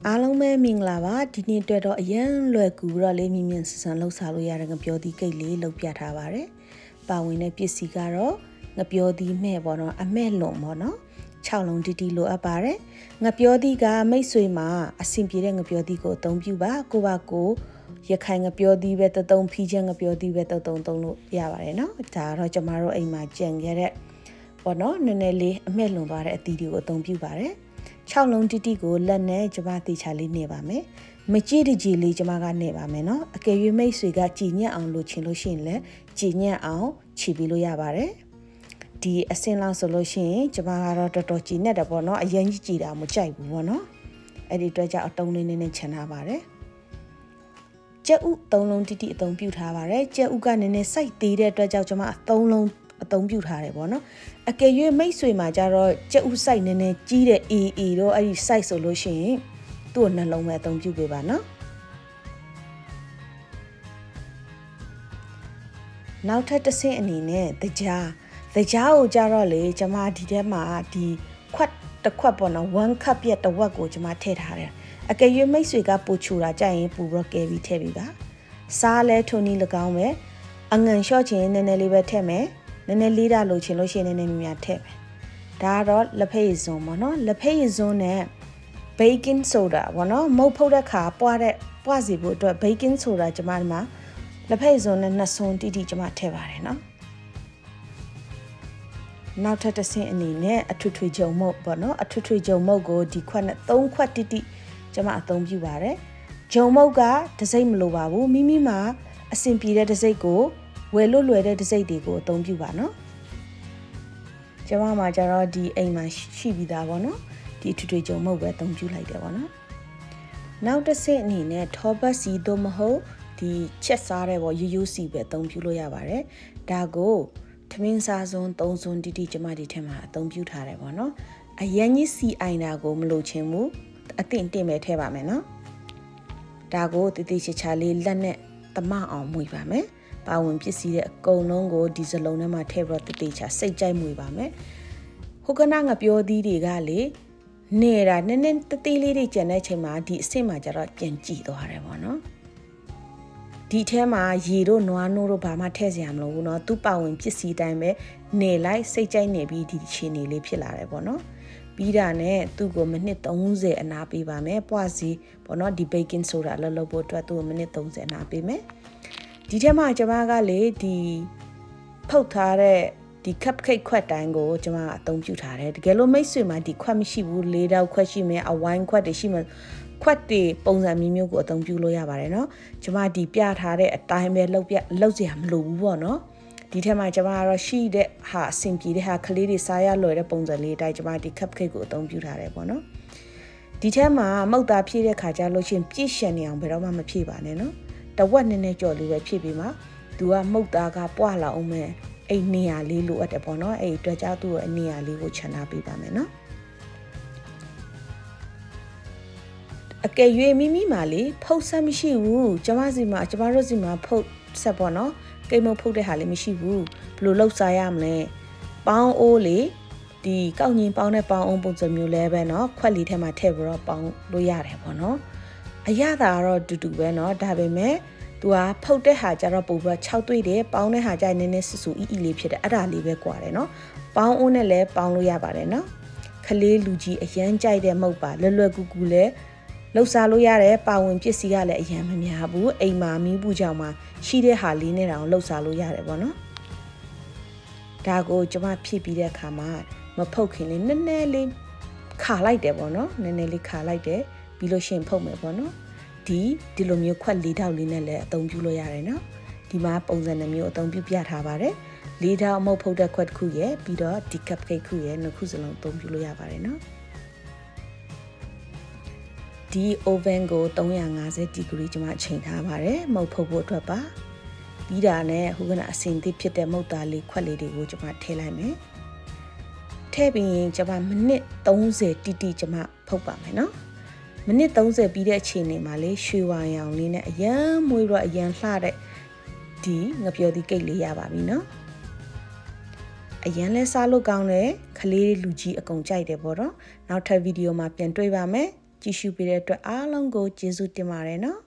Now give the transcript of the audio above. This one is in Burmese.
အားလုံးပဲမင်္ဂလာပါဒီနေ့တွေ့တော့အရန်လွယ်ကူတော့လေးမြင်မြင်ဆန်ဆန်လှုပ်ရှားလို့ရတဲ့ငပြောသီးကိတ်လေးလှုပ်ပြထားပါတယ်ပါဝင်တဲ့ပစ္စည်းကတော့ငပြောသီးမဲ့ပေါ့နော်အမဲ့လွန်ပေါ့နော်6လုံးတီတီလိုအပ်ပါတယ်ငပြောသီးကမိတ်ဆွေမှာအဆင်ပြေတဲ့ငပြောသီးကိုအသုံးပြုပါကိုပါကိုရခိုင်ငပြောသီးပဲသုံးဖီးချင်ငပြောသီးပဲသုံးလို့ရပါတယ်နော်ဒါတော့ကျမတို့အိမ်မှာကြံခဲ့တဲ့ပေါ့နော်နည်းနည်းလေးအမဲ့လွန်သွားတဲ့အသီးတွေကိုအသုံးပြုပါတယ်6လုံးတီတီကိုလက်နဲ့ကျမတေချာလေးနေပါမယ်မကြည့်တကြည်လေးကျမကနေပါမယ်နော်အကယ်၍မိတ်ဆွေကကြည်ညက်အောင်လို့ချင်လို့ရှိရင်လည်းကြည်ညက်အောင်ခြိပြီးလို့ရပါတယ်ဒီအစင်းလောက်ဆိုလို့ရှိရင်ကျမကတော့တော်တော်ကြည်ညက်တယ်ပေါ့နော်အရင်ကြီးကြည်တာမကြိုက်ဘူးပေါ့နော်အဲ့ဒီအတွက်ကြောင့်အတုံးလေးနဲ့ချန်ထားပါတယ်ကြက်ဥ3လုံးတီတီအသုံးပြုထားပါတယ်ကြက်ဥကနည်းနည်းစိုက်သေးတဲ့အတွက်ကြောင့်ကျမ3လုံးအသုံးပြုထားတယ်ပေါ့နော်အကယ်၍မိတ်ဆွေမှာကြတော့ကြက်ဥစိုက်နည်းနည်းကြီးတဲ့အေတော့အဲ့ဒီစိုက်ဆိုလို့ရှိရင်သူ့ကိုနှလုံးပဲအသုံးပြုပေးပါနော်နောက်ထပ်တစ်ဆင့်အနေနဲ့တကြားကိုကြတော့လေကျမဒီထဲမှာဒီခွက်တစ်ခွက်ပေါ့နော်1 cup ရဲ့တစ်ဝက်ကိုကျမထည့်ထားတယ်အကယ်၍မိတ်ဆွေကပူချူတာကြရင်ပူပြီးကဲပြီးထည့်ပေးပါစားလဲထုံနီ၎င်းပဲအငန်လျှော့ချင်နည်းနည်းလေးပဲထည့်မယ်နည်းနည်းလေးတာလို့ချင်လို့ရှိရင်နည်းနည်းများထည့်မယ်ဒါကတော့လက်ဖက်ရည်စွန်းပေါ့နော်လက်ဖက်ရည်စွန်းနဲ့ baking soda ပေါ့နော်မုတ်ဖုတ်တဲ့ခါပွားစီဖို့အတွက် baking soda ကျမဒီမှာလက်ဖက်ရည်စွန်းနဲ့2စွန်းတိတိကျမထည့်ပါတယ်နော်နောက်ထပ်တစ်ဆင့်အနေနဲ့အထွေထွေဂျုံမုတ်ပေါ့နော်အထွေထွေဂျုံမုတ်ကိုဒီခွက်နဲ့3ခွက်တိတိကျမအသုံးပြုပါတယ်ဂျုံမုတ်ကတစိမ့်မလိုပါဘူးမိမိမှာအဆင်ပြေတဲ့တစိမ့်ကိုဝယ်လို့လွယ်တဲ့တစိမ့်တွေကိုအသုံးပြုပါနော်ကျမမှာကျတော့ဒီအိမ်မှာရှိပြီးသားပေါ့နော်ဒီထွေထွေဂျုံမုတ်ပဲအသုံးပြုလိုက်တယ်ပေါ့နော်နောက်တစ်ဆင့်အနေနဲ့ထောပတ်စီတို့မဟုတ်ဒီချက်စားတဲ့ပေါ့ရိုးစီပဲအသုံးပြုလို့ရပါတယ်ဒါကိုထမင်းစားစွန်း3စွန်းတိတိကျမဒီထဲမှာအသုံးပြုထားတယ်ပေါ့နော်အရင်ကြီးစီအိုင်တာကိုမလိုချင်ဘူးအသင့်တင်ပဲထည့်ပါမယ်နော်ဒါကိုတိတိချာလေးလက်နဲ့သမအောင်မွေပါမယ်ပါဝင်ပစ္စည်းတဲ့အကုန်လုံးကိုဒီစလုံးထဲမှာထည့်ပြီးတော့တိချာစိတ်ကြိုက်မွေပါမယ်ဟိုကနငပြောသီးတွေကလေနေတာနည်းနည်းတသေးလေးတွေကျန်တဲ့ချိန်မှာဒီအဆင့်မှာကျတော့ပြန်ကြည့်သွားတယ်ပေါ့နော်ဒီထဲမှာရေတို့နွားနိုးတို့ဘာမှထည့်စရာမလိုဘူးเนาะသူ့ပါဝင်ပစ္စည်းတိုင်းပဲနေလိုက်စိတ်ကြိုက်နေပြီးဒီခြေနေလေးဖြစ်လာတယ်ပေါ့နော်ပြီးတာနဲ့သူ့ကိုမိနစ်30အနာပေးပါမယ်ပွားစီပေါ့နော်ဒီ baking soda လှုပ်ဖို့အတွက်သူ့ကိုမိနစ်30အနာပေးမယ်ဒီထဲမှာကျမကလေဒီဖုတ်ထားတဲ့ဒီ cupcake ခွက်တိုင်းကိုကျမအသုံးပြုထားတယ်တကယ်လို့မိတ်ဆွေမှာဒီခွက်မရှိဘူး၄တောက်ခွက်ရှိမယ်အဝိုင်းခွက်တွေရှိမယ်ခွက်တွေပုံစံမျိုးကိုအသုံးပြုလို့ရပါတယ်เนาะကျမဒီပြထားတဲ့အတိုင်းပဲလှုပ်စရာမလိုဘူးပေါ့เนาะဒီထဲမှာကျမကတော့ရှိတဲ့ဟာအဆင်ပြေတဲ့ဟာကလေးတွေစားရလွယ်တဲ့ပုံစံလေးအတိုင်းကျမဒီ cupcake ကိုအသုံးပြုထားတယ်ပေါ့เนาะဒီထဲမှာမုတ်သားဖြည့်တဲ့ခါကျလို့ချင်းပြည့်ရှံနေအောင်ဘယ်တော့မှမဖြည့်ပါနဲ့เนาะတဝက်နည်းနည်းကြော်လေးပဲဖြည့်ပြီးမှသူကမုတ်သားကပွားလာအောင်မယ်အဲ့နေရာလေးလိုအပ်တယ်ပေါ့နော်အဲ့အတွက်ကြောင့်သူ့အနေရာလေးကိုခြံထားပေးပါမယ်နော်အကယ်၍မိမိမှာလေဖုတ်ဆက်မရှိဘူးကျမတို့စီမှာဖုတ်ဆက်ပေါ့နော်ကိတ်မုတ်ဖုတ်တဲ့ဟာလေးမရှိဘူးဘယ်လိုလုပ်စားရမလဲပေါင်းအိုးလေဒီကောက်ညင်ပေါင်းတဲ့ပေါင်းအောင်ပုံစံမျိုးလဲပဲเนาะခွက်လေးထဲမှာထည့်ပြီးတော့ပေါင်းလို့ရတယ်ပေါ့နော်အရသာကတော့တူတူပဲเนาะဒါပေမဲ့သူကဖုတ်တဲ့ဟာကြတော့ပို့ပြီး6တွေ့တယ်ပေါင်းတဲ့ဟာကြနည်းနည်းဆူဆူအီလေးဖြစ်တယ်အဲ့ဒါလေးပဲကွာတယ်เนาะပေါင်းအိုးနဲ့လည်းပေါင်းလို့ရပါတယ်เนาะခလေးလူကြီးအရန်ကြိုက်တဲ့မုတ်ပါလွယ်ကူကူလဲလှုပ်ရှားလို့ရတယ်ပါဝင်ပစ္စည်းကလည်းအရန်မများဘူးအိမ်မှာမီးပူကြောင်မှာရှိတဲ့ဟာလေးနဲ့တောင်လှုပ်ရှားလို့ရတယ်ပေါ့เนาะဒါကိုကျမဖြည့်ပြီးတဲ့အခါမှာမဖုတ်ခင်လေးနည်းနည်းလေးခါလိုက်တယ်ပေါ့เนาะနည်းနည်းလေးခါလိုက်တယ်ပြီးလို့ရှိရင်ဖုတ်မယ်ပေါ့เนาะဒီလိုမျိုးခွက်၄ထောက်လေးနဲ့လည်းအသုံးပြုလို့ရတယ်เนาะဒီမှာပုံစံနှမျိုးအသုံးပြုပြထားပါတယ်၄ထောက်အမုတ်ဖုတ်တဲ့ခွက်တစ်ခုရယ်ပြီးတော့ဒီ cupcake ခုရယ်နှစ်ခုစလုံးအသုံးပြုလို့ရပါတယ်เนาะဒီ oven ကို350 degree ကျွန်မချိန်ထားပါတယ်မုတ်ဖုတ်ဖို့အတွက်ပါပြီးတာနဲ့ဟိုကအစင်သစ်ဖြစ်တဲ့မုတ်သားလေးခွက်လေးတွေကိုကျွန်မထည့်လိုက်မယ်ထည့်ပြီးရင်ကျွန်မမိနစ်30တိတိကျွန်မဖုတ်ပါမယ်เนาะမိနစ်30ပြီးတဲ့အချိန်မှာလေရွှေဝါရောင်လေးနဲ့အရန်မွေးတော့အရန်လှတဲ့ဒီငပြောသီးကိတ်လေးရပါပြီเนาะအရန်လဲစားလို့ကောင်းတယ်ခလေးလူကြီးအကုန်ကြိုက်တယ်ပေါ့နော်နောက်ထပ်ဗီဒီယိုမှာပြန်တွေ့ပါမယ် ကြည့်ရှုပေးတဲ့အတွက်အားလုံးကိုကျေးဇူးတင်ပါတယ်နော်